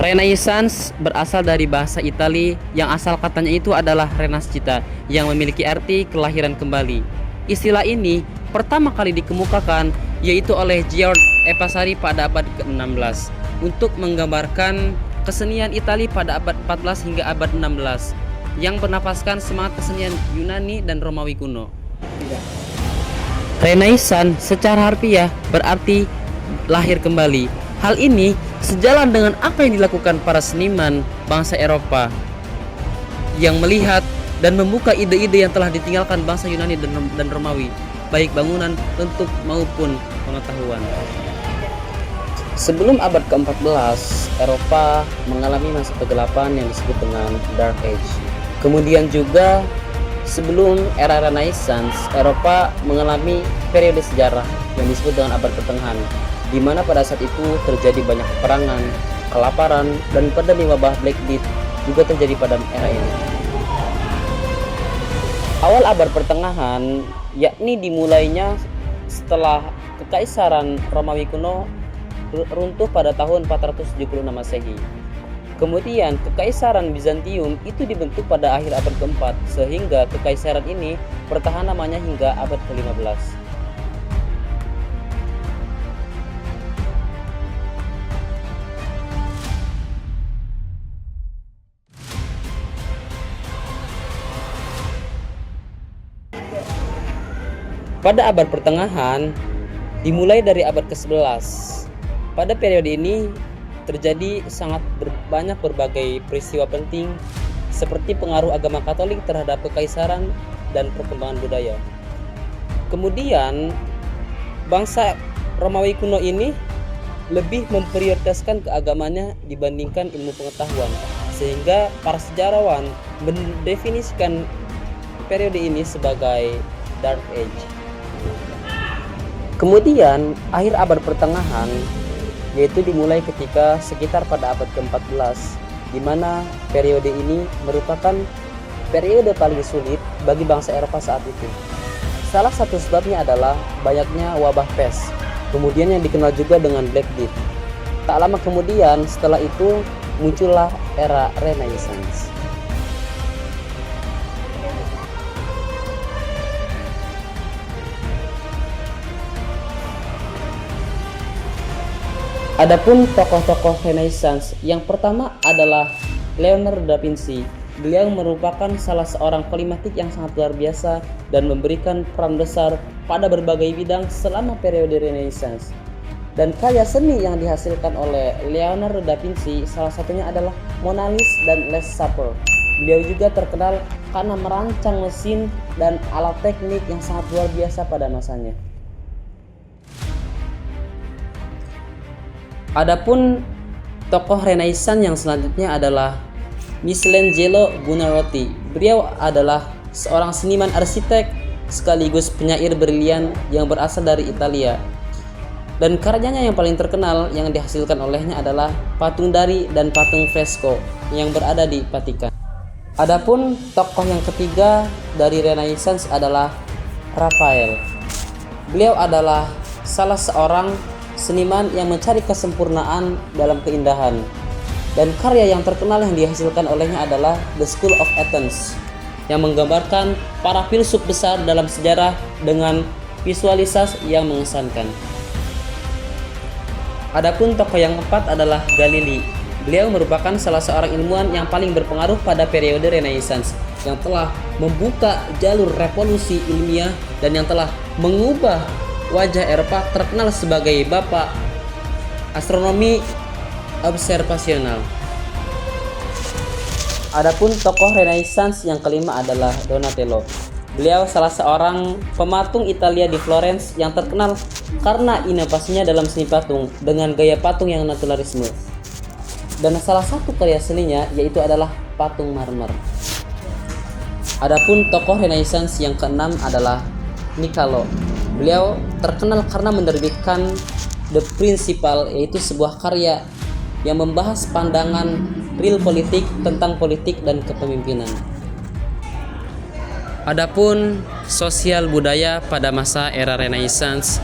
Renaissance berasal dari bahasa Italia yang asal katanya itu adalah renascita yang memiliki arti kelahiran kembali. Istilah ini pertama kali dikemukakan yaitu oleh George Vasari pada abad ke-16 untuk menggambarkan kesenian Italia pada abad 14 hingga abad 16 yang bernapaskan semangat kesenian Yunani dan Romawi kuno. Renaissance secara harfiah berarti lahir kembali. Hal ini sejalan dengan apa yang dilakukan para seniman bangsa Eropa yang melihat dan membuka ide-ide yang telah ditinggalkan bangsa Yunani dan Romawi, baik bangunan, bentuk maupun pengetahuan. Sebelum abad ke-14, Eropa mengalami masa kegelapan yang disebut dengan Dark Age. Kemudian juga sebelum era Renaissance, Eropa mengalami periode sejarah yang disebut dengan abad pertengahan, di mana pada saat itu terjadi banyak peperangan, kelaparan, dan pandemi wabah Black Death juga terjadi pada era ini. Awal abad pertengahan, yakni dimulainya setelah Kekaisaran Romawi kuno runtuh pada tahun 476 Masehi. Kemudian Kekaisaran Bizantium itu dibentuk pada akhir abad ke-4, sehingga kekaisaran ini bertahan namanya hingga abad ke-15. Pada abad pertengahan, dimulai dari abad ke-11. Pada periode ini terjadi banyak berbagai peristiwa penting seperti pengaruh agama Katolik terhadap kekaisaran dan perkembangan budaya. Kemudian bangsa Romawi kuno ini lebih memprioritaskan keagamannya dibandingkan ilmu pengetahuan, sehingga para sejarawan mendefinisikan periode ini sebagai Dark Age. Kemudian akhir abad pertengahan yaitu dimulai ketika sekitar pada abad ke-14, di mana periode ini merupakan periode paling sulit bagi bangsa Eropa saat itu. Salah satu sebabnya adalah banyaknya wabah pes, kemudian yang dikenal juga dengan Black Death. Tak lama kemudian setelah itu muncullah era Renaissance. Adapun tokoh-tokoh Renaissance, yang pertama adalah Leonardo da Vinci. Beliau merupakan salah seorang polimatik yang sangat luar biasa dan memberikan peran besar pada berbagai bidang selama periode Renaissance. Dan karya seni yang dihasilkan oleh Leonardo da Vinci salah satunya adalah Mona Lisa dan Last Supper. Beliau juga terkenal karena merancang mesin dan alat teknik yang sangat luar biasa pada masanya. Adapun tokoh Renaissance yang selanjutnya adalah Michelangelo Buonarroti. Beliau adalah seorang seniman arsitek sekaligus penyair brilian yang berasal dari Italia. Dan karyanya yang paling terkenal yang dihasilkan olehnya adalah patung dari dan patung fresko yang berada di Vatikan. Adapun tokoh yang ketiga dari Renaissance adalah Raphael. Beliau adalah salah seorang seniman yang mencari kesempurnaan dalam keindahan, dan karya yang terkenal yang dihasilkan olehnya adalah The School of Athens yang menggambarkan para filsuf besar dalam sejarah dengan visualisasi yang mengesankan. Adapun tokoh yang keempat adalah Galilei. Beliau merupakan salah seorang ilmuwan yang paling berpengaruh pada periode Renaissance yang telah membuka jalur revolusi ilmiah dan yang telah mengubah wajah Eropa, terkenal sebagai bapak astronomi observasional. Adapun tokoh Renaissance yang kelima adalah Donatello. Beliau salah seorang pematung Italia di Florence yang terkenal karena inovasinya dalam seni patung dengan gaya patung yang naturalisme. Dan salah satu karya seninya yaitu adalah patung marmer. Adapun tokoh Renaissance yang keenam adalah Niccolò. Beliau terkenal karena menerbitkan The Principle, yaitu sebuah karya yang membahas pandangan real politik tentang politik dan kepemimpinan. Adapun sosial budaya pada masa era Renaissance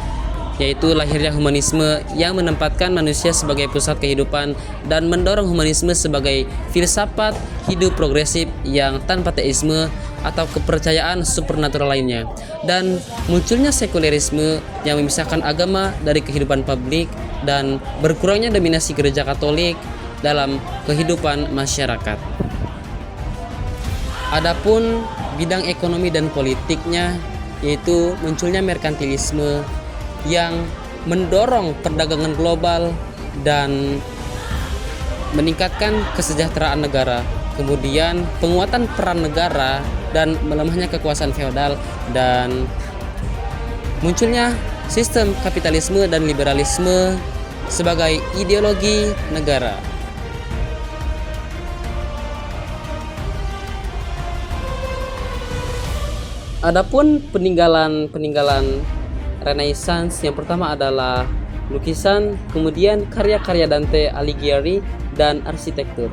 yaitu lahirnya humanisme yang menempatkan manusia sebagai pusat kehidupan dan mendorong humanisme sebagai filsafat hidup progresif yang tanpa teisme atau kepercayaan supernatural lainnya, dan munculnya sekulerisme yang memisahkan agama dari kehidupan publik dan berkurangnya dominasi gereja Katolik dalam kehidupan masyarakat. Adapun bidang ekonomi dan politiknya, yaitu munculnya merkantilisme yang mendorong perdagangan global dan meningkatkan kesejahteraan negara. Kemudian penguatan peran negara dan melemahnya kekuasaan feodal, dan munculnya sistem kapitalisme dan liberalisme sebagai ideologi negara. Adapun peninggalan Renaissance, yang pertama adalah lukisan, kemudian karya-karya Dante Alighieri, dan arsitektur.